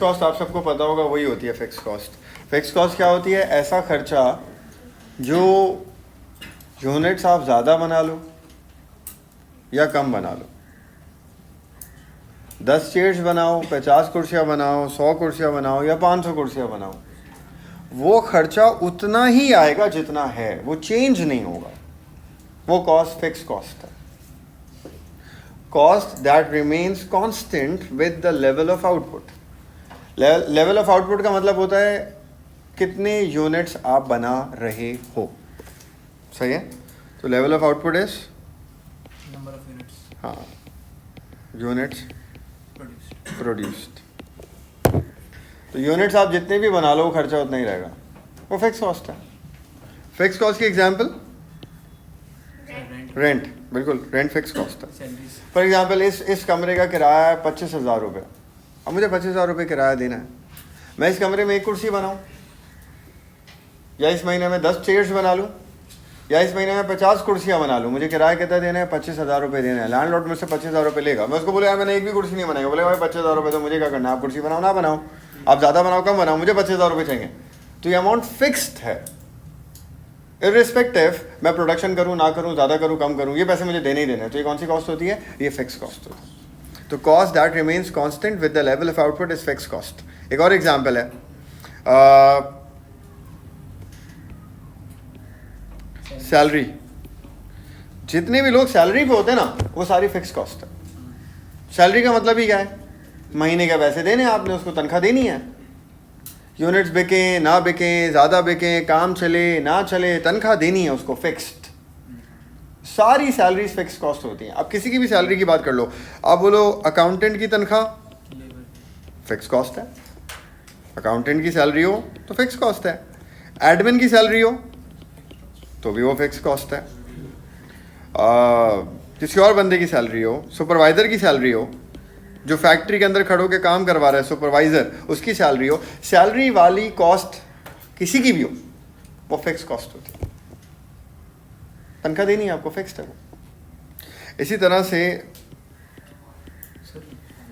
Cost आप सबको पता होगा, वही होती है फिक्स कॉस्ट। फिक्स कॉस्ट क्या होती है? ऐसा खर्चा जो यूनिट्स आप ज़्यादा बना लो या कम बना लो, 10 चेयर्स बनाओ, 50 कुर्सियाँ बनाओ, 100 कुर्सियाँ बनाओ या 500 कुर्सियाँ बनाओ, वो खर्चा उतना ही आएगा जितना है, वो चेंज नहीं होगा। वो कॉस्ट फिक्स कॉस्ट है। Cost that remains constant with the level of output. Level of output का मतलब होता है कितने यूनिट्स आप बना रहे हो, सही है? तो level of output is number of units, हाँ, यूनिट्स प्रोड्यूस्ड। तो यूनिट्स आप जितने भी बना लो, वो खर्चा उतना ही रहेगा, वो फिक्स कॉस्ट है। फिक्स कॉस्ट की एग्जांपल रेंट, बिल्कुल रेंट फिक्स कॉस्ट है। सैलरीज, फॉर एग्जांपल इस कमरे का किराया है 25,000 रुपये। अब मुझे 25,000 रुपये किराया देना है, मैं इस कमरे में 1 कुर्सी बनाऊं, या इस महीने में 10 चेयर्स बना लूं, या इस महीने में 50 कुर्सियां बना लूं, मुझे किराया कितना देना है? 25,000 रुपये देना है। लैंडलॉर्ड मुझसे 25,000 रुपये लेगा, मैं उसको बोले यार मैंने एक भी कुर्सी नहीं बनाई, बोले भाई 25,000 रुपये तो मुझे क्या करना है? आप कुर्सी बनाओ ना बनाओ, आप ज़्यादा बनाओ कम बनाओ, मुझे 25,000 रुपये चाहिए। तो ये अमाउंट फिक्स्ड है, इर्रिस्पेक्टिव मैं प्रोडक्शन करूँ ना करूँ, ज़्यादा करूँ कम करूँ, ये पैसे मुझे देने ही देने हैं। तो ये कौन सी कॉस्ट होती है? ये फिक्स कॉस्ट होती है। तो cost that remains constant with the level of output is fix cost. एक और एग्जांपल है, सैलरी। जितने भी लोग सैलरी पे होते हैं ना, वो सारी फिक्स कॉस्ट है। सैलरी का मतलब ही क्या है? महीने के पैसे देने हैं आपने, उसको तनख्वाह देनी है। यूनिट्स बिके ना बिके, ज़्यादा बिके, काम चले ना चले, तनख्वाह देनी है उसको, फिक्स्ड। सारी सैलरीज फिक्स कॉस्ट होती हैं। अब किसी की भी सैलरी की बात कर लो, आप बोलो अकाउंटेंट की तनख्वाह फिक्स कॉस्ट है, अकाउंटेंट की सैलरी हो तो फिक्स कॉस्ट है, एडमिन की सैलरी हो तो भी वो फिक्स कॉस्ट है, किसी और बंदे की सैलरी हो, सुपरवाइज़र की सैलरी हो, जो फैक्ट्री के अंदर खड़ो के काम करवा रहा है सुपरवाइज़र, उसकी सैलरी हो, सैलरी वाली कॉस्ट किसी की भी हो, वो फिक्स कॉस्ट होती है। तनख्वाह देनी है आपको, फिक्स्ड है वो। इसी तरह से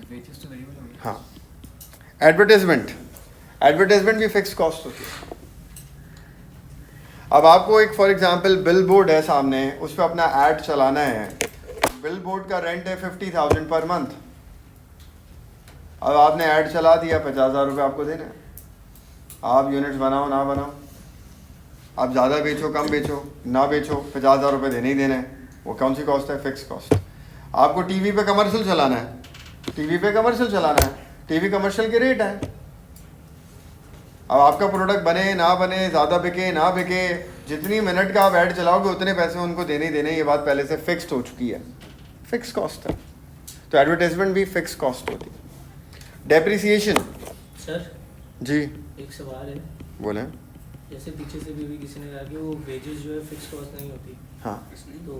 वेजेस तो वेरिएबल होंगे। हाँ, एडवर्टाइजमेंट भी फिक्स कॉस्ट होती है। अब आपको एक फॉर एग्जांपल बिल बोर्ड है सामने, उस पर अपना ऐड चलाना है। बिल बोर्ड का रेंट है 50,000 पर मंथ। अब आपने ऐड चला दिया, 50,000 रुपये आपको देने हैं। आप यूनिट्स बनाओ ना बनाओ, आप ज़्यादा बेचो कम बेचो ना बेचो, 50,000 रुपये देने ही देने हैं। वो कौन सी कॉस्ट है? Fix cost. आपको टीवी पे कमर्शियल चलाना है, टीवी कमर्शियल के रेट है। अब आपका प्रोडक्ट बने ना बने, ज़्यादा बिके ना बिके, जितनी मिनट का आप ऐड चलाओगे उतने पैसे उनको देने ही देने। ये बात पहले से फिक्स्ड हो चुकी है, फिक्स कॉस्ट है। तो एडवर्टाइजमेंट भी फिक्स कॉस्ट होती है। डेप्रिसिएशन। सर जी एक सवाल है, बोलें। जैसे पीछे से भी किसी ने कहा कि वो वेजेस जो है फिक्स कॉस्ट नहीं होती, हाँ तो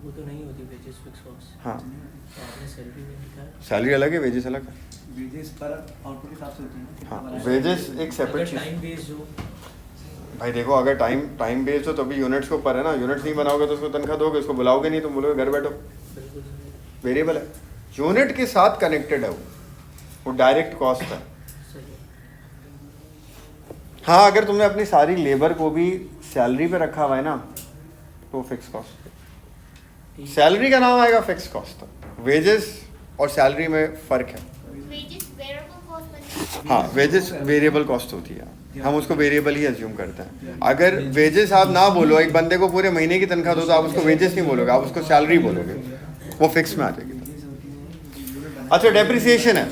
वो तो नहीं होती वेजेस फिक्स कॉस्ट। हाँ, तो आपने सैलरी में लिखा है, सैलरी अलग है, वेजेस अलग है। वेजेस पर आउटपुट के हिसाब से होती है ना। हाँ, वेजेस एक सेपरेट अगर चीज़। टाइम बेस्ड हो, भाई देखो, अगर टाइम बेस्ड हो तो भी यूनिट्स के ऊपर है ना। यूनिट्स नहीं बनाओगे तो उसको तनख्वाह दोगे, उसको बुलाओगे नहीं तो बोलोगे घर बैठो। बिल्कुल वेरिएबल है, यूनिट के साथ कनेक्टेड है, वो डायरेक्ट कॉस्ट है। सही है। हाँ, अगर तुमने अपनी सारी लेबर को भी सैलरी पे रखा हुआ है ना, तो फिक्स कॉस्ट। सैलरी का नाम आएगा फिक्स कॉस्ट। वेजेस और सैलरी में फ़र्क है। हाँ, वेजेस वेरिएबल कॉस्ट होती है, हम उसको वेरिएबल ही अज्यूम करते हैं। अगर वेजेस आप ना बोलो, एक बंदे को पूरे महीने की तनख्वाह दो, तो आप उसको वेजेस नहीं बोलोगे, आप उसको सैलरी बोलोगे, वो फिक्स में आ जाएगी। अच्छा, डेप्रिसिएशन है।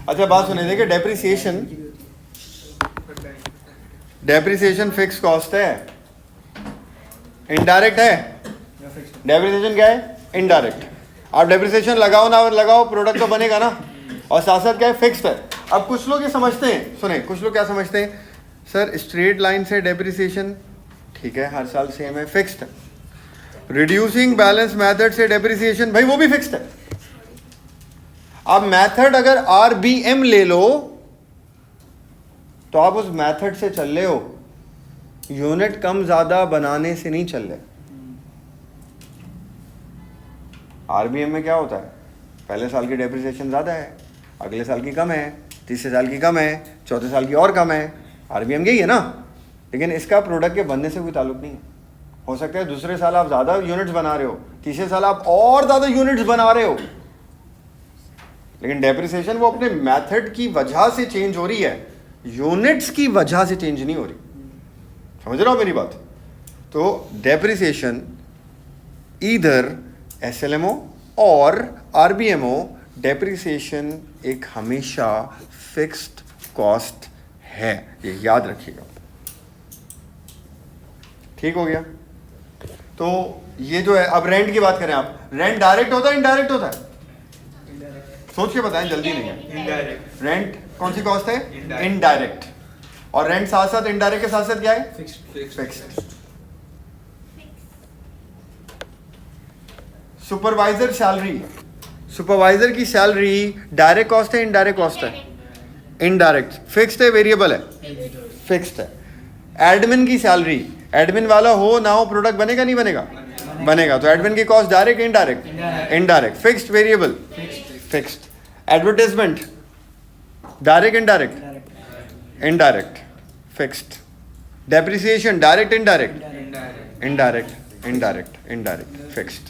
अच्छा बात सुनिए, देखिए डेप्रिसिएशन फिक्स कॉस्ट है, इनडायरेक्ट है। डेप्रिसिएशन क्या है? इनडायरेक्ट। आप डेप्रिसिएशन लगाओ ना लगाओ, प्रोडक्ट तो बनेगा ना। और साथ साथ क्या है? फिक्स्ड है। अब कुछ लोग ये समझते हैं, सुने, कुछ लोग क्या समझते हैं, सर स्ट्रेट लाइन से डेप्रिसिएशन ठीक है, हर साल सेम है, फिक्स्ड है। रिड्यूसिंग बैलेंस मेथड से डेप्रिसिएशन, भाई वो भी फिक्स्ड है। आप मेथड अगर RBM ले लो तो आप उस मेथड से चल रहे हो, यूनिट कम ज्यादा बनाने से नहीं चल रहे। RBM में क्या होता है? पहले साल की डेप्रिसिएशन ज़्यादा है, अगले साल की कम है, तीसरे साल की कम है, चौथे साल की और कम है। आरबीएम यही है ना, लेकिन इसका प्रोडक्ट के बनने से कोई ताल्लुक नहीं है। हो सकता है दूसरे साल आप ज़्यादा यूनिट्स बना रहे हो, तीसरे साल आप और ज़्यादा यूनिट्स बना रहे हो, लेकिन डेप्रिसिएशन वो अपने मेथड की वजह से चेंज हो रही है, यूनिट्स की वजह से चेंज नहीं हो रही। समझ रहे हो मेरी बात? तो डेप्रिसिएशन ईदर एसएलएमओ और आरबीएमओ, डेप्रिसिएशन एक हमेशा फिक्स्ड कॉस्ट है, ये याद रखिएगा। ठीक हो गया? तो ये जो है, अब रेंट की बात करें आप, रेंट डायरेक्ट होता है इनडायरेक्ट होता है? सोच के बताएं, जल्दी नहीं है। इनडायरेक्ट। रेंट कौन सी कॉस्ट है? इनडायरेक्ट। और रेंट साथ साथ इनडायरेक्ट के साथ साथ क्या है? फिक्स्ड। सुपरवाइजर सैलरी, सुपरवाइजर की सैलरी डायरेक्ट कॉस्ट है इनडायरेक्ट कॉस्ट है? इनडायरेक्ट। फिक्स्ड है वेरिएबल है? फिक्स्ड है। एडमिन की सैलरी, एडमिन वाला हो ना हो प्रोडक्ट बनेगा नहीं बनेगा? बनेगा। तो एडमिन की cost direct indirect? Indirect. Fixed variable? Fixed. Advertisement direct indirect? Indirect. Fixed. Depreciation direct indirect? Indirect indirect indirect fixed.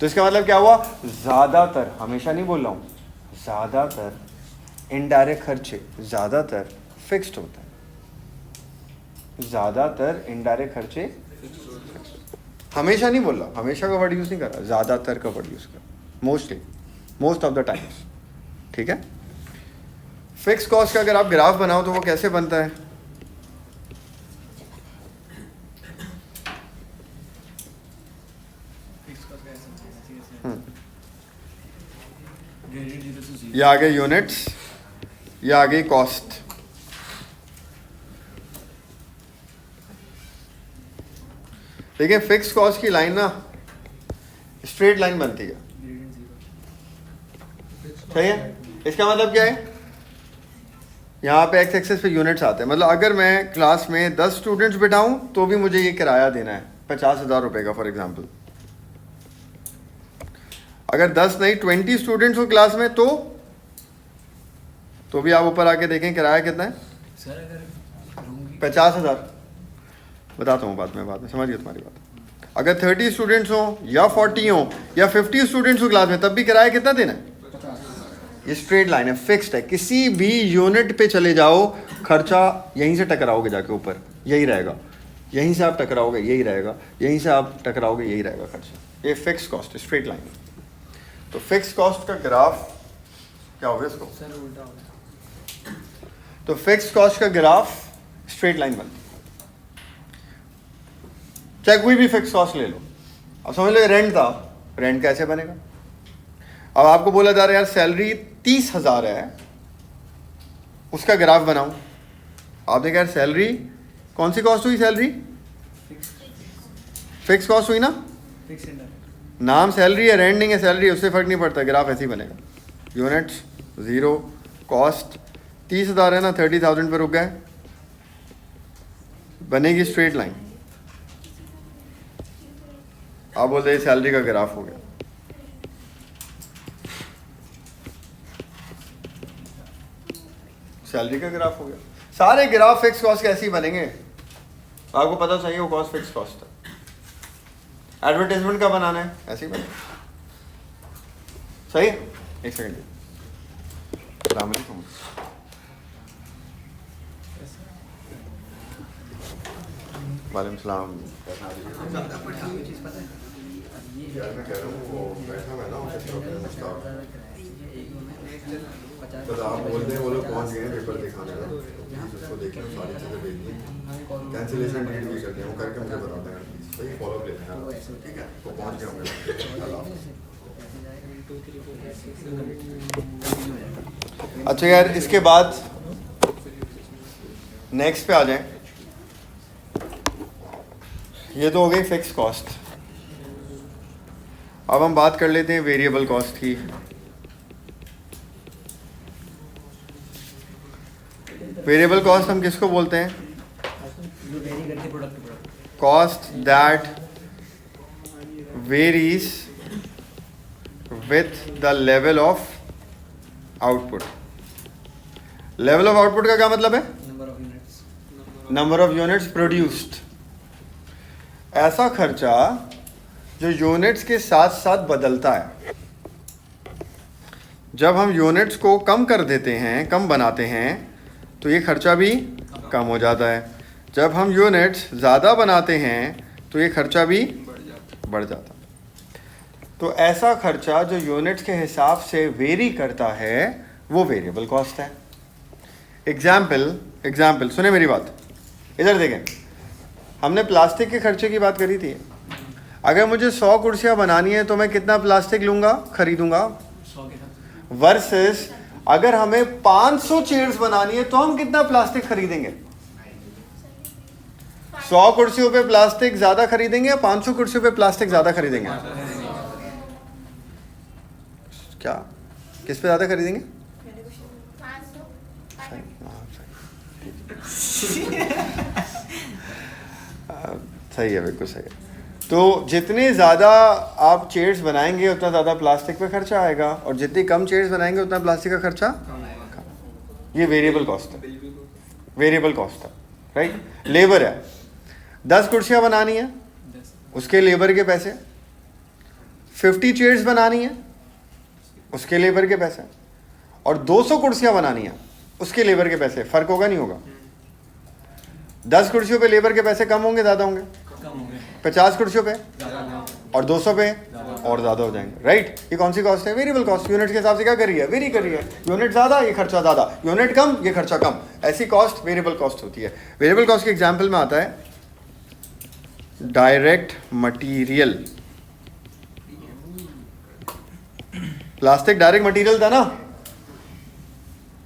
तो इसका मतलब क्या हुआ? ज़्यादातर, हमेशा नहीं बोल रहा हूँ, ज़्यादातर इनडायरेक्ट खर्चे ज़्यादातर फिक्स्ड होता है। ज़्यादातर इनडायरेक्ट खर्चे, हमेशा नहीं बोल रहा, हमेशा का वर्ड यूज़ नहीं कर रहा, ज़्यादातर का वर्ड यूज़ कर, mostly, most of the times. ठीक है? फिक्स कॉस्ट का अगर आप ग्राफ बनाओ तो वो कैसे बनता है? ये आ गए यूनिट्स, ये आ गई कॉस्ट। देखिए फिक्स कॉस्ट की लाइन ना स्ट्रेट लाइन बनती है, सही है? इसका मतलब क्या है? यहाँ पे एक्स एक्सेस पे यूनिट्स आते हैं, मतलब अगर मैं क्लास में 10 स्टूडेंट्स बिठाऊं तो भी मुझे ये किराया देना है 50,000 रुपये का फॉर एग्जांपल। अगर 10 नहीं 20 स्टूडेंट्स हो क्लास में तो भी आप ऊपर आके देखें किराया कितना है? सर अगर रूम की 50,000। बताता हूँ बाद में समझ गए तुम्हारी बात। अगर 30 स्टूडेंट्स हो या 40 हो या 50 स्टूडेंट्स हो क्लास में, तब भी किराया कितना देना है? ये स्ट्रेट लाइन है, फिक्स्ड है। किसी भी यूनिट पे चले जाओ, खर्चा यहीं से टकराओगे जाके ऊपर, यही रहेगा। यहीं से आप टकराओगे यही रहेगा, यहीं से आप टकराओगे यही रहेगा खर्चा। ये फिक्स कॉस्ट है, स्ट्रेट लाइन है। तो फिक्स कॉस्ट का ग्राफ क्या होगा इसको? सर उल्टा हो गया। तो फिक्स कॉस्ट का ग्राफ स्ट्रेट लाइन बनती है। चाहे कोई भी फिक्स कॉस्ट ले लो, अब समझ लो रेंट था, रेंट कैसे बनेगा? अब आपको बोला जा रहा है यार सैलरी 30,000 है, उसका ग्राफ बनाओ। आपने कहा सैलरी कौन सी कॉस्ट हुई? सैलरी फिक्स कॉस्ट हुई ना? Fix indirect. नाम सैलरी है, रेंट नहीं है सैलरी, उससे फर्क नहीं पड़ता, ग्राफ ऐसे ही बनेगा। यूनिट्स 0, कॉस्ट 30,000 है ना, 30,000 पे रुक गए, बनेगी स्ट्रेट लाइन। आप बोलते हैं सैलरी का ग्राफ हो गया। सैलरी का ग्राफ हो गया। सारे ग्राफ फिक्स कॉस्ट कैसे ही बनेंगे? आपको पता चाहिए वो कॉस्ट फिक्स कॉस्ट है। एडवर्टाइजमेंट का बनाना है, ऐसे ही बनेगा। सही है? एक सेकंड। अस्सलाम वालेकुम। वालेकुम सलाम। यार मैं कह रहा हूँ वो बैठा हुआ है ना ऑफिस में, तो आप बोलते हैं वो लोग पहुँच गए हैं पेपर दिखाने ना, उसको देखिए सारी चीज़ें देख ली, कैंसिलेशन डेट भी करते हैं, वो करके मुझे बताते हैं भाई, फॉलो अप लेते हैं। ठीक है, वो पहुँच गए होंगे। अच्छा यार, इसके बाद नेक्स्ट पे आ जाएं। ये तो हो गई फिक्स कॉस्ट। अब हम बात कर लेते हैं वेरिएबल कॉस्ट की। वेरिएबल कॉस्ट हम किसको बोलते हैं? जो वेरी करती है product to product. Cost that varies with the level of output. Level of output का क्या मतलब है? Number of units. Number of units produced. ऐसा खर्चा जो यूनिट्स के साथ साथ बदलता है। जब हम यूनिट्स को कम कर देते हैं, कम बनाते हैं, तो ये खर्चा भी कम हो जाता है। जब हम यूनिट्स ज़्यादा बनाते हैं तो ये खर्चा भी बढ़ जाता है। तो ऐसा खर्चा जो यूनिट्स के हिसाब से वेरी करता है वो वेरिएबल कॉस्ट है। एग्जाम्पल सुने मेरी बात, इधर देखें। हमने प्लास्टिक के खर्चे की बात करी थी। अगर मुझे 100 कुर्सियाँ बनानी है तो मैं कितना प्लास्टिक लूँगा, खरीदूँगा, 100 के साथ। वर्सेस अगर हमें 500 चेयर्स बनानी है तो हम कितना प्लास्टिक खरीदेंगे? 100 कुर्सियों पे प्लास्टिक ज्यादा खरीदेंगे या 500 कुर्सियों पे प्लास्टिक ज्यादा खरीदेंगे? क्या, किस पे ज्यादा खरीदेंगे? सही है, बिल्कुल सही है। तो जितने ज़्यादा आप चेयर्स बनाएंगे उतना ज़्यादा प्लास्टिक पे खर्चा आएगा, और जितनी कम चेयर्स बनाएंगे उतना प्लास्टिक का खर्चा कम। ये वेरिएबल कॉस्ट है, वेरिएबल कॉस्ट है, राइट। लेबर है, 10 कुर्सियाँ बनानी है, उसके लेबर के पैसे। 50 चेयर्स बनानी है, उसके लेबर के पैसे। और 200 कुर्सियाँ बनानी है, उसके लेबर के पैसे। फ़र्क होगा नहीं होगा? 10 कुर्सियों पे लेबर के पैसे कम होंगे, ज़्यादा होंगे? 50 कुर्सियों पे और 200 पे और ज़्यादा हो जाएंगे, राइट। ये कौन सी कॉस्ट है? Variable cost. यूनिट के हिसाब से क्या कर रही है? वेरी कर रही है। यूनिट ज़्यादा, ये खर्चा ज़्यादा, यूनिट कम, ये खर्चा कम। ऐसी कॉस्ट वेरिएबल कॉस्ट होती है। वेरिएबल कॉस्ट के एग्जाम्पल में आता है direct material. Plastic direct material था ना।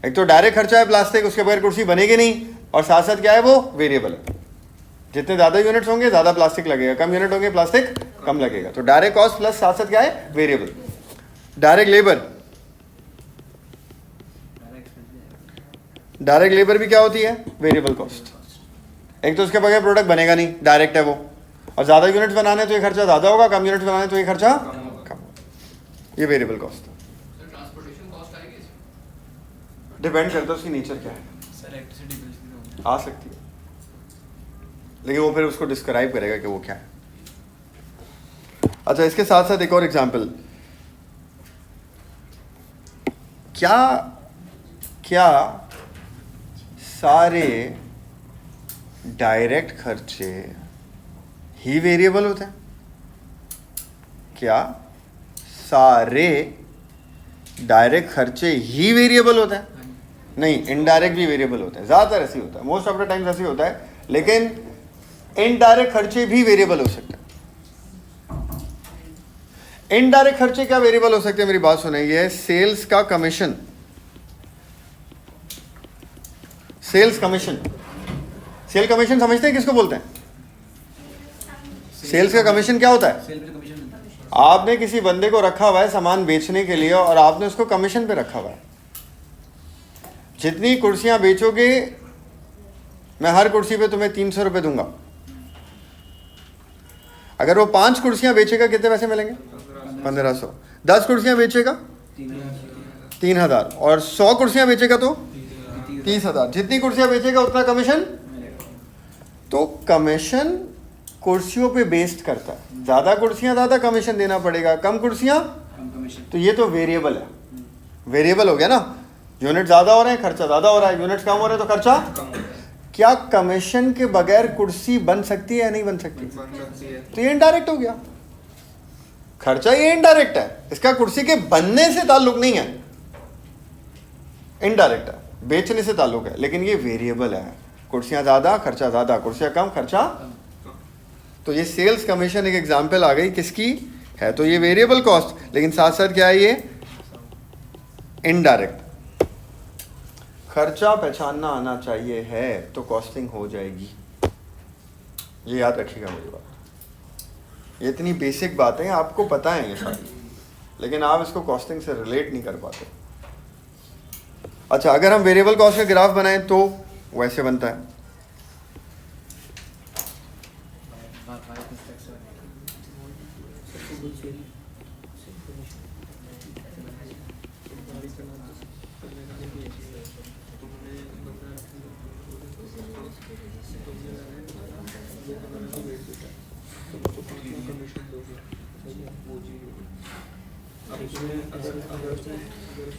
एक तो डायरेक्ट खर्चा है प्लास्टिक, उसके बगैर कुर्सी बनेगी नहीं, और साथ साथ क्या है वो वेरिएबल है। जितने ज़्यादा यूनिट्स होंगे ज़्यादा प्लास्टिक लगेगा, कम यूनिट होंगे प्लास्टिक कम लगेगा। तो डायरेक्ट कॉस्ट प्लस साथ साथ क्या है? वेरिएबल। डायरेक्ट लेबर भी क्या होती है? Variable cost. एक तो उसके बगैर प्रोडक्ट बनेगा नहीं, डायरेक्ट है वो, और ज़्यादा यूनिट्स बनाने तो ये खर्चा ज़्यादा होगा, कम यूनिट्स बनाने तो ये खर्चा कम। ये वेरिएबल कॉस्ट है। डिपेंड करता है उसकी नेचर क्या है। आ सकती है, लेकिन वो फिर उसको डिस्क्राइब करेगा कि वो क्या है। अच्छा, इसके साथ साथ एक और एग्जांपल, क्या सारे डायरेक्ट खर्चे ही वेरिएबल होते हैं? क्या सारे डायरेक्ट खर्चे ही वेरिएबल होते हैं? नहीं, इनडायरेक्ट भी वेरिएबल होते हैं। ज़्यादातर ऐसे होता है, मोस्ट ऑफ द टाइम्स ऐसे होता है, लेकिन इनडायरेक्ट खर्चे भी वेरिएबल हो सकते हैं। इनडायरेक्ट खर्चे क्या वेरिएबल हो सकते हैं? मेरी बात सुनिए। ये सेल्स का कमीशन, सेल कमीशन समझते हैं किसको बोलते हैं? सेल्स का कमीशन क्या होता है? सेल पे कमीशन मिलता है। आपने किसी बंदे को रखा हुआ है सामान बेचने के लिए, और आपने उसको कमीशन पे रखा हुआ है। जितनी कुर्सियां बेचोगे, मैं हर कुर्सी पे तुम्हें 300 रुपये दूंगा। अगर वो 5 कुर्सियां बेचेगा कितने पैसे मिलेंगे? 1500। 10 कुर्सियां बेचेगा 3000, और 100 कुर्सियां बेचेगा तो 30000। जितनी कुर्सियां बेचेगा उतना कमीशन। तो कमीशन कुर्सियों पे बेस्ड करता है। ज़्यादा कुर्सियां ज़्यादा कमीशन देना पड़ेगा, कम कुर्सियां तो ये तो वेरिएबल है। वेरिएबल हो गया ना। यूनिट ज़्यादा हो रहे हैं, खर्चा ज़्यादा हो रहा है, यूनिट कम हो रहे हैं तो खर्चा। क्या कमीशन के बगैर कुर्सी बन सकती है या नहीं बन सकती? तो ये इनडायरेक्ट हो गया खर्चा, ये इनडायरेक्ट है। इसका कुर्सी के बनने से ताल्लुक नहीं है, इनडायरेक्ट है, बेचने से ताल्लुक है, लेकिन ये वेरिएबल है। कुर्सियां ज़्यादा, खर्चा ज़्यादा, कुर्सियां कम, खर्चा। तो ये सेल्स कमीशन एक एग्जाम्पल आ गई किसकी है? तो ये वेरिएबल कॉस्ट, लेकिन साथ साथ क्या है? ये इनडायरेक्ट। खर्चा पहचानना आना चाहिए है तो कॉस्टिंग हो जाएगी। ये याद रखिएगा मेरी बात। ये इतनी बेसिक बातें आपको पता है ये सारी, लेकिन आप इसको कॉस्टिंग से रिलेट नहीं कर पाते। अच्छा, अगर हम वेरिएबल कॉस्ट का ग्राफ बनाएं तो वैसे बनता है।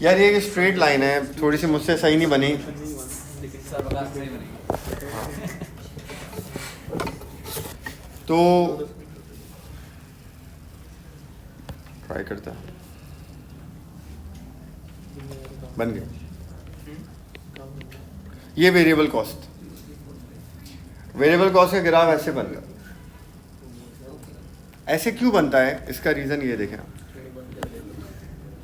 यार ये एक स्ट्रेट लाइन है, थोड़ी सी मुझसे सही नहीं बनी। सर्वकाश से ही बनेगी। तो ट्राई करता है, बन गया ये वेरिएबल कॉस्ट। वेरिएबल कॉस्ट का ग्राफ ऐसे बन गया। ऐसे क्यों बनता है, इसका रीज़न ये देखें,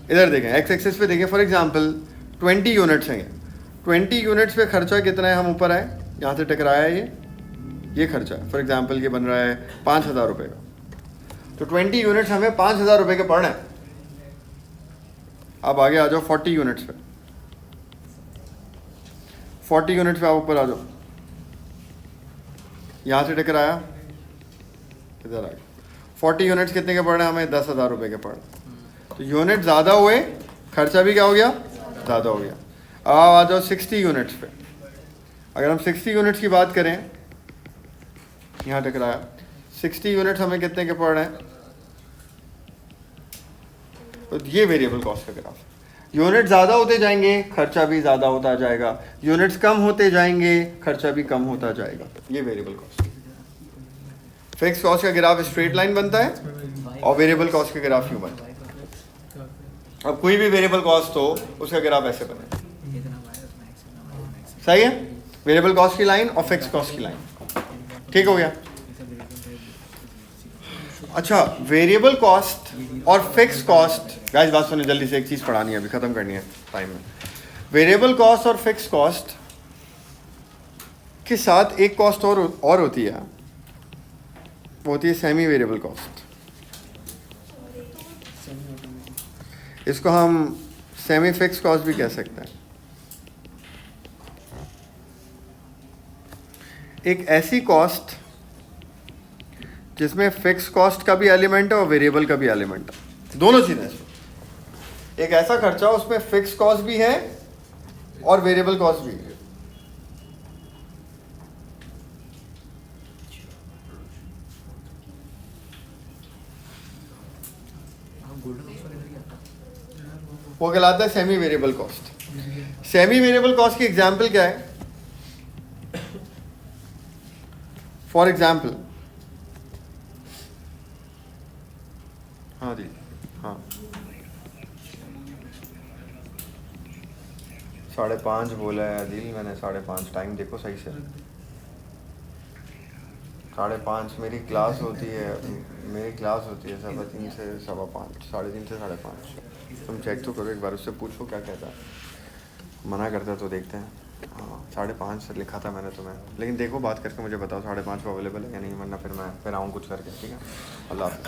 इधर देखें, एक्स एक्सिस पे देखें। फॉर एग्जांपल 20 यूनिट्स हैं, 20 यूनिट्स पे खर्चा कितना है, हम ऊपर आए, यहाँ से टकराया ये खर्चा है। फॉर एग्जांपल ये बन रहा है 5,000 रुपये का, तो 20 यूनिट्स हमें 5,000 रुपये के पड़ रहे हैं। अब आगे आ जाओ 40 यूनिट्स पे, 40 यूनिट्स पे आप ऊपर आ जाओ, यहाँ से टकराया, इधर आ गया। 40 यूनिट्स कितने के पड़ रहे हैं हमें, 10,000 रुपये के पड़ रहे हैं। तो यूनिट ज़्यादा हुए, खर्चा भी क्या हो गया, ज़्यादा हो गया। अब आ जाओ 60 यूनिट्स पे। अगर हम 60 यूनिट्स की बात करें, यहाँ टकराया, 60 यूनिट्स हमें कितने के पड़ रहे हैं, तो ये वेरिएबल कॉस्ट का ग्राफ। यूनिट ज़्यादा होते जाएंगे, खर्चा भी ज़्यादा होता जाएगा, यूनिट्स कम होते जाएंगे, खर्चा भी कम होता जाएगा। ये वेरिएबल कॉस्ट। फिक्स कॉस्ट का ग्राफ स्ट्रेट लाइन बनता है और वेरिएबल कॉस्ट का ग्राफ यूं बनता है। अब कोई भी वेरिएबल कॉस्ट हो, उसका ग्राफ ऐसे बने, सही है। वेरिएबल कॉस्ट की लाइन और फिक्स कॉस्ट की लाइन, ठीक हो गया। अच्छा, वेरिएबल कॉस्ट और फिक्स कॉस्ट, गाइस बात सुनिए, जल्दी से एक चीज़ पढ़ानी है, अभी ख़त्म करनी है टाइम में। वेरिएबल कॉस्ट और फिक्स कॉस्ट के साथ एक कॉस्ट और होती है, वो होती है सेमी वेरिएबल कॉस्ट। इसको हम सेमी फिक्स कॉस्ट भी कह सकते हैं। एक ऐसी कॉस्ट जिसमें फिक्स कॉस्ट का भी एलिमेंट है और वेरिएबल का भी एलिमेंट है, दोनों चीज़ें। एक ऐसा खर्चा उसमें फिक्स कॉस्ट भी है और वेरिएबल कॉस्ट भी है। वो कहलाता है semi variable cost. Semi variable cost की एग्जांपल क्या है, फॉर एग्जांपल, हाँ जी, हाँ 5:30 बोला है अदिल, मैंने 5:30, टाइम देखो सही से। 5:30 मेरी क्लास होती है, मेरी क्लास होती है 3:15 से 5:15, 3:30 से 5:30। तुम चेक तो करो एक बार, उससे पूछो क्या कहता है। मना करता है तो देखते हैं। हाँ 5:30 लिखा था मैंने तुम्हें, लेकिन देखो बात करके मुझे बताओ 5:30 को अवेलेबल है या नहीं, वरना फिर मैं फिर आऊँ कुछ करके, ठीक है। अल्लाह हाफ़िज़।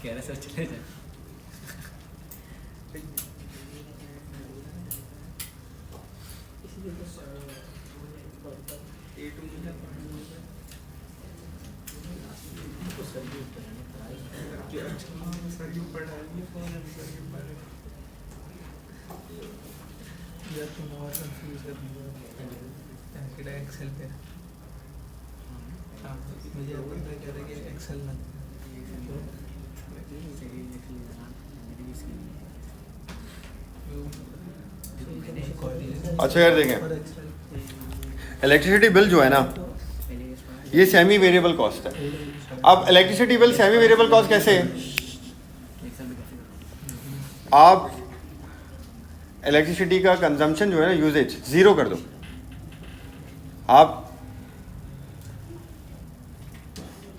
कह रहे सर चले जाए। एक्सेल पे मुझे कह रहे कि एक्सेल में अच्छा यार देखें, इलेक्ट्रिसिटी बिल जो है ना, ये सेमी वेरिएबल कॉस्ट है। अब electricity bill semi variable cost कैसे, आप इलेक्ट्रिसिटी का कंजम्पशन जो है ना, यूजेज 0 कर दो, आप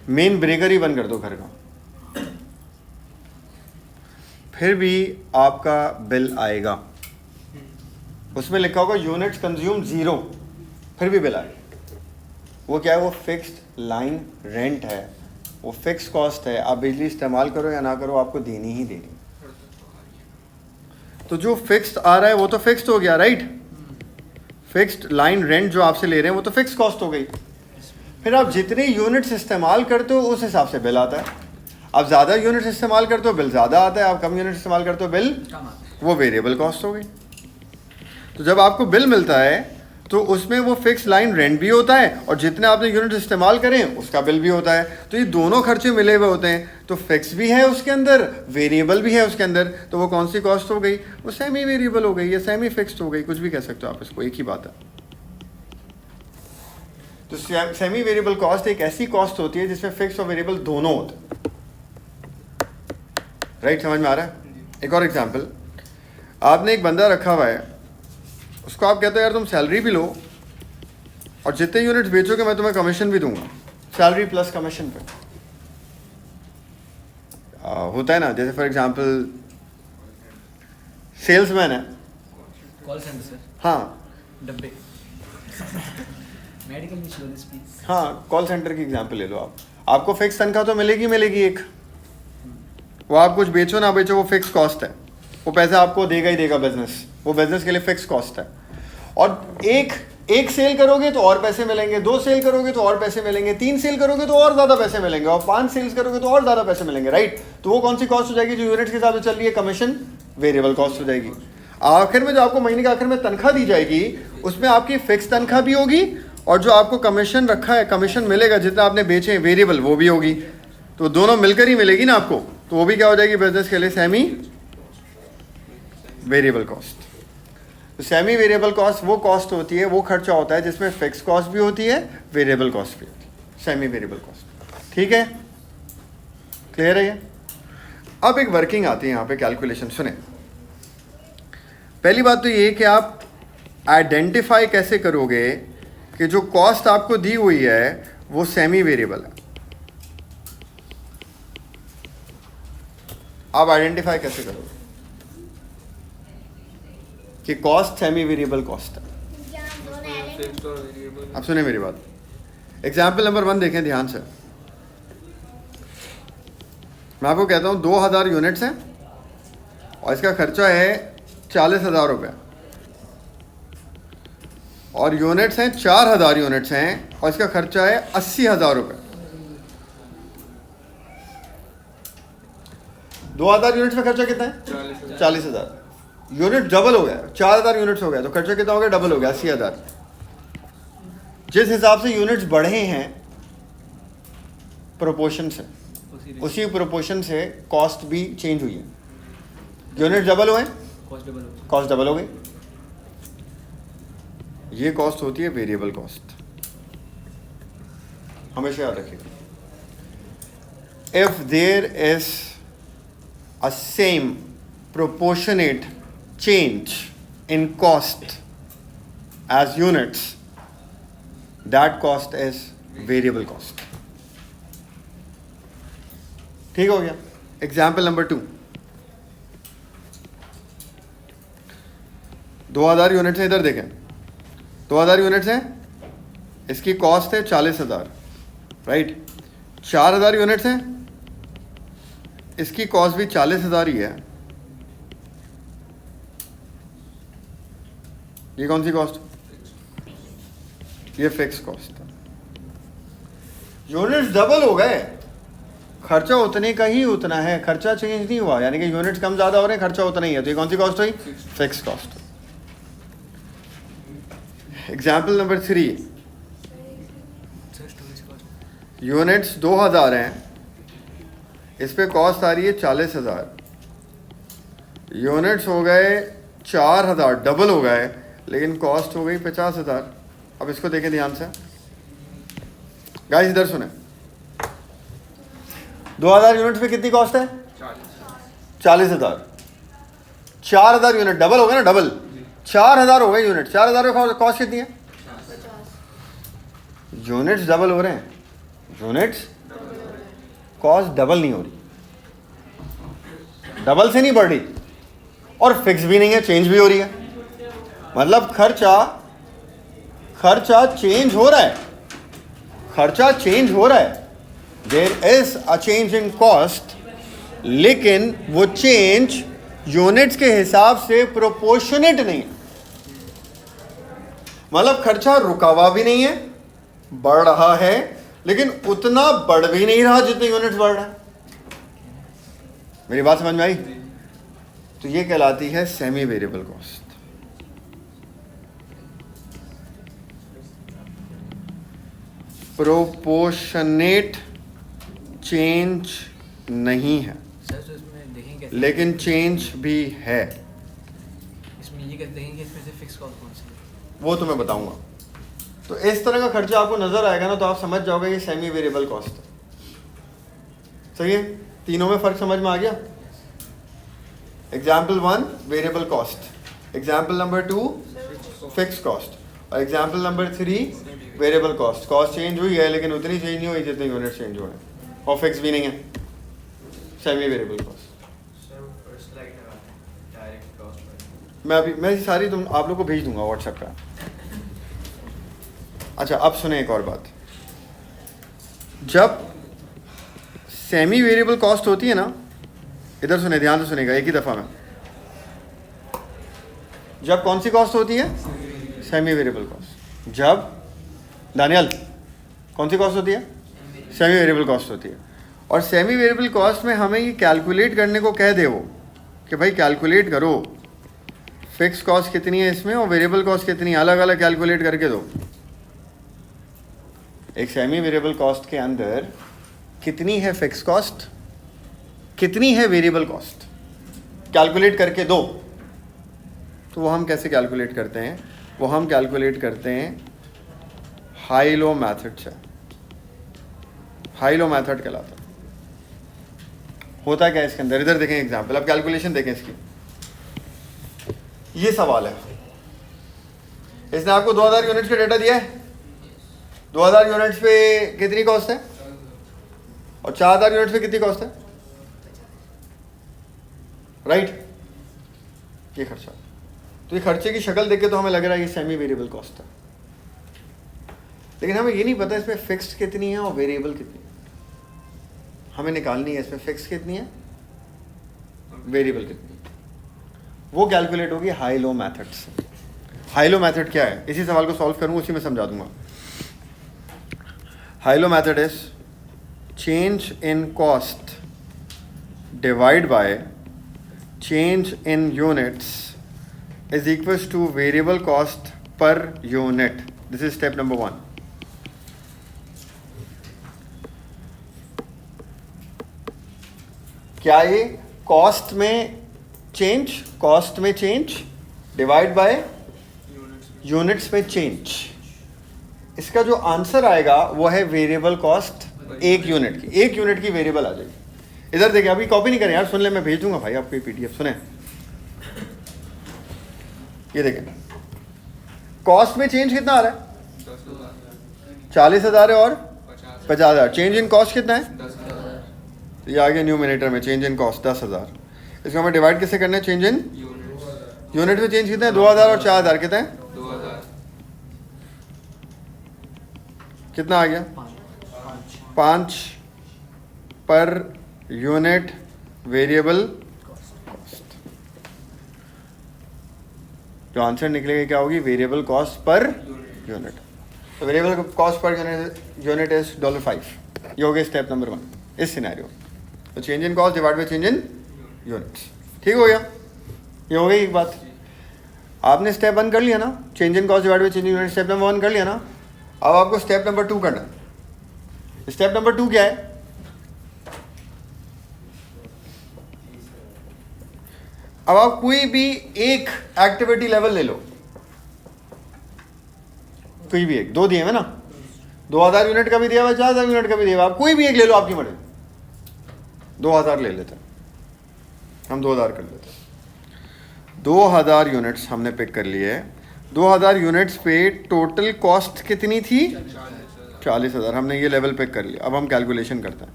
मेन ब्रेकर ही बंद कर दो घर का, फिर भी आपका बिल आएगा। उसमें लिखा होगा यूनिट्स कंज्यूम 0, फिर भी बिल आएगा। वो क्या है, वो फिक्स्ड लाइन रेंट है, वो फिक्स कॉस्ट है। आप बिजली इस्तेमाल करो या ना करो, आपको देनी ही देनी। तो जो फिक्स्ड आ रहा है वो तो फिक्स्ड हो गया, राइट। फिक्स्ड लाइन रेंट जो आपसे ले रहे हैं वो तो फिक्स कॉस्ट हो गई। फिर आप जितने यूनिट्स इस्तेमाल करते हो उस हिसाब से बिल आता है। आप ज़्यादा यूनिट्स इस्तेमाल करते हो बिल ज़्यादा आता है, आप कम यूनिट्स इस्तेमाल करते हो बिल, वो वेरिएबल कॉस्ट हो गई। तो जब आपको बिल मिलता है तो उसमें वो फिक्स लाइन रेंट भी होता है और जितने आपने यूनिट इस्तेमाल करें उसका बिल भी होता है। तो ये दोनों खर्चे मिले हुए होते हैं, तो फिक्स भी है उसके अंदर, वेरिएबल भी है उसके अंदर। तो वो कौन सी कॉस्ट हो गई? वो सेमी वेरिएबल हो गई या सेमी फिक्स्ड हो गई, कुछ भी कह सकते हो आप इसको, एक ही बात है। तो सेमी वेरिएबल कॉस्ट एक ऐसी कॉस्ट होती है जिसमें फिक्स और वेरिएबल दोनों होते हैं। राइट, समझ में आ रहा है? एक और एग्जांपल, आपने एक बंदा रखा हुआ है, उसको आप कहते हो यार तुम सैलरी भी लो और जितने यूनिट्स बेचोगे मैं तुम्हें कमीशन भी दूंगा, सैलरी प्लस कमीशन पे। होता है ना, जैसे फॉर एग्जांपल सेल्समैन है, कॉल सेंटर सर, हाँ डब्बे मेडिकल इंश्योरेंस प्लीज। हाँ, कॉल सेंटर की एग्जांपल ले लो आप। आपको फिक्स तनख्वाह तो मिलेगी एक, वो आप कुछ बेचो ना बेचो वो फिक्स कॉस्ट है, वो पैसा आपको देगा ही देगा बिजनेस, वो बिजनेस के लिए फिक्स कॉस्ट है। और एक सेल करोगे तो और पैसे मिलेंगे, 2 सेल करोगे तो और पैसे मिलेंगे, 3 सेल करोगे तो और ज़्यादा पैसे मिलेंगे, और 5 सेल्स करोगे तो और ज़्यादा पैसे मिलेंगे। राइट, तो वो कौन सी कॉस्ट हो जाएगी जो यूनिट के हिसाब से चल रही है? कमीशन वेरिएबल कॉस्ट हो जाएगी। आखिर में जो आपको महीने के आखिर में तनख्वाह दी जाएगी उसमें आपकी फिक्स तनख्वाह भी होगी और जो आपको कमीशन रखा है, कमीशन मिलेगा जितना आपने बेचे वेरिएबल, वो भी होगी। तो दोनों मिलकर ही मिलेगी ना आपको, तो वो भी क्या हो जाएगी बिजनेस के लिए? Semi variable cost. तो सेमी वेरिएबल कॉस्ट वो कॉस्ट होती है, वो खर्चा होता है जिसमें फिक्स कॉस्ट भी होती है, वेरिएबल कॉस्ट भी होती है, सेमी वेरिएबल कॉस्ट। ठीक है, क्लियर है ये? अब एक वर्किंग आती है यहाँ पे कैलकुलेशन। सुने, पहली बात तो ये कि आप आइडेंटिफाई कैसे करोगे कि जो कॉस्ट आपको दी हुई है वो सेमी वेरिएबल है। आप आइडेंटिफाई कैसे करोगे कि कॉस्ट सेमी वेरिएबल कॉस्ट है? अब सुने मेरी बात, एग्जाम्पल नंबर 1 देखें ध्यान से। मैं आपको कहता हूं 2000 यूनिट्स हैं और इसका खर्चा है 40,000 रुपये, और यूनिट्स हैं 4000 यूनिट्स हैं और इसका खर्चा है 80,000 रुपये। 2000 यूनिट्स में खर्चा कितना है? 40,000। यूनिट डबल हो गया, 4000 यूनिट्स हो गया, तो खर्चा कितना हो गया? डबल हो गया, 80,000। जिस हिसाब से यूनिट्स बढ़े हैं प्रोपोर्शन से, उसी प्रोपोर्शन से कॉस्ट भी चेंज हुई है। यूनिट डबल हुए, कॉस्ट डबल हो गई। ये कॉस्ट होती है वेरिएबल कॉस्ट, हमेशा याद रखिएगा। If there is a same proportionate change in cost as units, that cost is variable cost. ठीक हो गया? एग्जाम्पल नंबर 2, 2000 यूनिट्स हैं, इधर देखें 2000 यूनिट्स हैं, इसकी कॉस्ट है 40,000, राइट। 4000 यूनिट्स हैं, इसकी कॉस्ट भी 40,000 ही है। ये कौन सी कॉस्ट? ये फिक्स कॉस्ट। यूनिट्स डबल हो गए, खर्चा उतने का ही उतना है, खर्चा चेंज नहीं हुआ, यानी कि यूनिट्स कम ज्यादा हो रहे हैं, खर्चा उतना ही है। तो ये कौन सी कॉस्ट हुई? Fix cost. Example number 3, units 2000 हैं, इस पे कॉस्ट आ रही है 40,000, यूनिट्स हो गए 4000, डबल हो गए, लेकिन कॉस्ट हो गई 50,000। अब इसको देखें ध्यान से गाइस, इधर सुने, 2000 यूनिट पे कितनी कॉस्ट है? 40,000। 4000 यूनिट डबल हो गया ना, डबल 4000 हो गए यूनिट। 4000 में कॉस्ट कितनी है? यूनिट्स डबल हो रहे हैं, यूनिट्स कॉस्ट डबल नहीं हो रही, डबल से नहीं बढ़ रही, और फिक्स भी नहीं है, चेंज भी हो रही है। मतलब खर्चा चेंज हो रहा है, खर्चा चेंज हो रहा है, there is a change in cost, लेकिन वो चेंज यूनिट्स के हिसाब से प्रोपोर्शनेट नहीं है। मतलब खर्चा रुका हुआ भी नहीं है, बढ़ रहा है, लेकिन उतना बढ़ भी नहीं रहा जितने यूनिट्स बढ़ रहा है। मेरी बात समझ में आई? तो ये कहलाती है semi variable cost. Proportionate change नहीं है, सर तो इसमें देखेंगे लेकिन चेंज भी है। इसमें ये कैसे देखेंगे इसमें से फिक्स कॉस्ट कौन सी है? वो तो मैं बताऊंगा। तो इस तरह का खर्चा आपको नजर आएगा ना, तो आप समझ जाओगे ये सेमी वेरिएबल कॉस्ट है। सही है, तीनों में फर्क समझ में आ गया। Example 1 variable cost, example number 2 fix cost, और example number 3 variable cost. Cost change हुई है लेकिन उतनी चेंज नहीं हुई जितने यूनिट चेंज हुए हैं, और फिक्स भी नहीं है, सेमी वेरिएबल कॉस्ट। मैं सारी आप लोग को भेज दूंगा व्हाट्सएप पे। अच्छा, अब सुने एक और बात। जब सेमी वेरिएबल कॉस्ट होती है ना, इधर सुने, ध्यान से सुनेगा एक ही दफ़ा में। जब कौन सी कॉस्ट होती है? Semi variable cost. जब दानियल कौन सी कॉस्ट होती है? सेमी वेरिएबल कॉस्ट होती है। और सेमी वेरिएबल कॉस्ट में हमें ये कैलकुलेट करने को कह दे वो कि भाई कैलकुलेट करो फिक्स कॉस्ट कितनी है इसमें और वेरिएबल कॉस्ट कितनी है, अलग अलग कैलकुलेट करके दो। एक सेमी वेरिएबल कॉस्ट के अंदर कितनी है फिक्स कॉस्ट, कितनी है वेरिएबल कॉस्ट, कैलकुलेट करके दो। तो वो हम कैसे कैलकुलेट करते हैं? वो हम कैलकुलेट करते हैं हाई लो मैथड से। हाई लो मैथड कहलाता है। होता क्या है इसके अंदर? इधर देखें एग्जांपल, अब कैलकुलेशन देखें इसकी। ये सवाल है, इसने आपको 2000 यूनिट्स का डेटा दिया है। 2000 यूनिट्स पे कितनी कॉस्ट है और 4000 यूनिट्स पे कितनी कॉस्ट है? राइट, ये खर्चा। तो ये खर्चे की शक्ल देख के तो हमें लग रहा है ये सेमी वेरिएबल कॉस्ट है, लेकिन हमें ये नहीं पता इसमें फिक्स्ड कितनी है और वेरिएबल कितनी है। हमें निकालनी है इसमें फिक्स कितनी है, वेरिएबल कितनी है। वो कैलकुलेट होगी हाई लो मेथड से। हाई लो मेथड क्या है? इसी सवाल को सॉल्व करूंगा, उसी में समझा दूंगा। High low method is change in cost divide by change in units is equals to variable cost per unit. This is step number 1. क्या ये कॉस्ट में चेंज, कॉस्ट में चेंज डिवाइड बाय यूनिट्स में चेंज, इसका जो answer आएगा वो है वेरिएबल कॉस्ट एक यूनिट की। एक यूनिट की वेरिएबल आ जाएगी। इधर देखिए, अभी कॉपी नहीं करें यार, सुन ले, मैं भेज दूंगा भाई आपको ये पीडीएफ। सुने, ये देखें, कॉस्ट में चेंज कितना आ रहा है? 40,000 है और 50,000। चेंज इन कॉस्ट कितना है? तो ये आगे न्यूमरेटर में चेंज इन कॉस्ट 10,000। इसको हमें डिवाइड किससे करना है? चेंज इन यूनिट में चेंज कितना है? 2,000 और 4,000 कितना है? 2,000। कितना आ गया? 5 पर यूनिट वेरिएबल। जो आंसर निकलेगा क्या होगी? Variable cost per unit. तो variable cost per unit is $5। ये हो गया स्टेप नंबर 1 इस सिनेरियो। तो change in cost divide by change in units. ठीक हो गया? ये हो गई एक बात। आपने स्टेप 1 कर लिया ना, change in cost divide by change in unit, step number 1 कर लिया ना। अब आपको स्टेप नंबर 2 करना है। स्टेप नंबर 2 क्या है? अब आप कोई भी एक एक्टिविटी लेवल ले लो, कोई भी एक, 2 दिए हुए ना, 2000 यूनिट का भी दिया हुआ, 4000 यूनिट का भी दिया हुआ, आप कोई भी एक ले लो, आपकी मर्जी। 2000 ले लेते हैं हम, 2000 कर लेते हैं। 2000 यूनिट्स हमने पिक कर लिए। 2000 यूनिट्स पे टोटल कॉस्ट कितनी थी? 40,000। हमने ये लेवल पिक कर लिया। अब हम कैलकुलेशन करते हैं।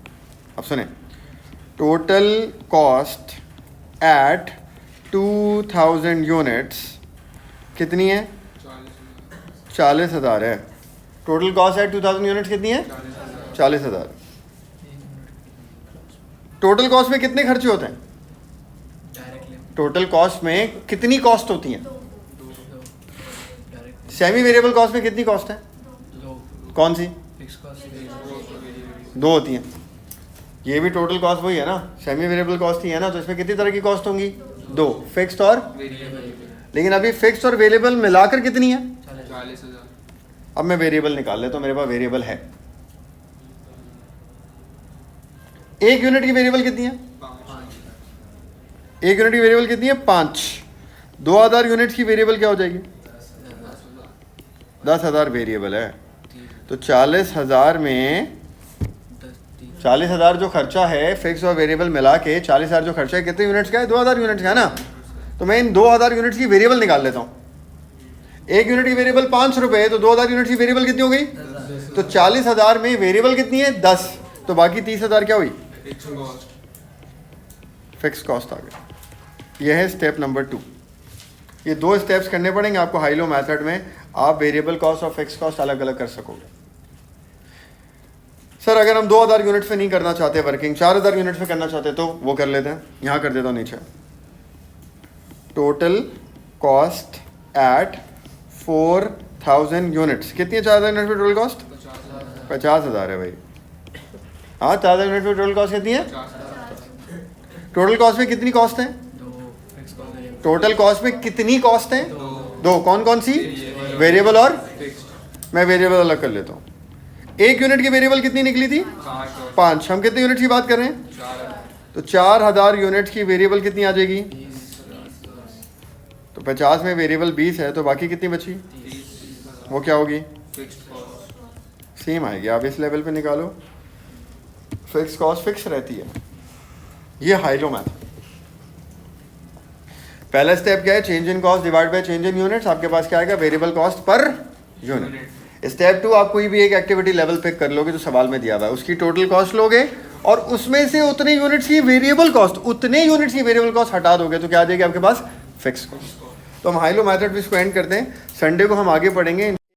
अब सुने, टोटल कॉस्ट एट 2000 यूनिट्स कितनी है? 40,000 है। टोटल कॉस्ट एट 2000 यूनिट्स कितनी है? 40,000। टोटल कॉस्ट में कितने खर्चे होते हैं? टोटल कॉस्ट में कितनी कॉस्ट होती हैं? सेमी वेरिएबल कॉस्ट में कितनी कॉस्ट है? कौन सी? फिक्स कॉस्ट 2 होती हैं। ये भी टोटल कॉस्ट वही है ना, सेमी वेरिएबल कॉस्ट ही है ना। तो इसमें कितनी तरह की कॉस्ट होंगी? 2, फिक्स्ड और लेकिन अभी फिक्स्ड और वेरिएबल मिलाकर कितनी है? 40,000। अब मैं वेरिएबल निकाल लेता हूँ, मेरे पास वेरिएबल है। एक यूनिट की वेरिएबल कितनी है? 1 यूनिट की वेरिएबल कितनी है? 5। 2000 यूनिट्स की वेरिएबल क्या हो जाएगी? 10,000 वेरिएबल है, तो 40,000 में 40,000 जो खर्चा है फिक्स और वेरिएबल मिला के 40,000 जो खर्चा है कितने यूनिट्स का है? 2000 यूनिट्स का है ना। तो मैं इन 2000 यूनिट्स की वेरिएबल निकाल लेता हूँ। 1 यूनिट की वेरिएबल 5 रुपए है, तो 2000 यूनिट्स की वेरिएबल कितनी हो गई? तो 40,000 में वेरिएबल कितनी है? 10, तो बाकी 30,000 क्या हुई? फिक्स कॉस्ट आ गई। यह है स्टेप नंबर 2। ये 2 स्टेप्स करने पड़ेंगे आपको हाई लो मेथड में, आप वेरिएबल कॉस्ट और फिक्स कॉस्ट अलग अलग कर सकोगे। सर अगर हम 2000 यूनिट पे नहीं करना चाहते वर्किंग, 4000 यूनिट पे करना चाहते तो वो कर लेते हैं। यहाँ कर देता हूँ नीचे, टोटल कॉस्ट एट 4000 यूनिट्स। कितनी है 4000 यूनिट पे टोटल कॉस्ट? 50,000 है भाई। हाँ 4000 यूनिट पे टोटल कॉस्ट कितनी है? टोटल कॉस्ट में कितनी कॉस्ट है? टोटल कॉस्ट में कितनी कॉस्ट है? 2। कौन कौन सी? वेरिएबल और मैं वेरिएबल अलग कर लेता हूँ। 1 यूनिट की वेरिएबल कितनी निकली थी? 5। हम कितने यूनिट की बात कर रहे हैं? तो 4000 यूनिट की वेरिएबल कितनी आ जाएगी? तो 50 में वेरिएबल 20 है, तो बाकी कितनी बची? वो क्या होगी? सेम आएगी। आप इस लेवल पे निकालो, फिक्स कॉस्ट फिक्स रहती है। ये हाई लो मैथ। पहला स्टेप क्या है? Change in cost divide by change in units. आपके पास क्या आएगा? Variable cost per unit. Step 2, आप कोई भी एक एक्टिविटी लेवल पिक कर लोगे जो सवाल में दिया हुआ है, उसकी टोटल कॉस्ट लोगे और उसमें से उतने यूनिट्स की वेरिएबल कॉस्ट हटा दोगे, तो क्या आ जाएगी आपके पास? Fix cost. तो हम हाई लो मेथड भी इसको एंड करते हैं। संडे को हम आगे पढ़ेंगे।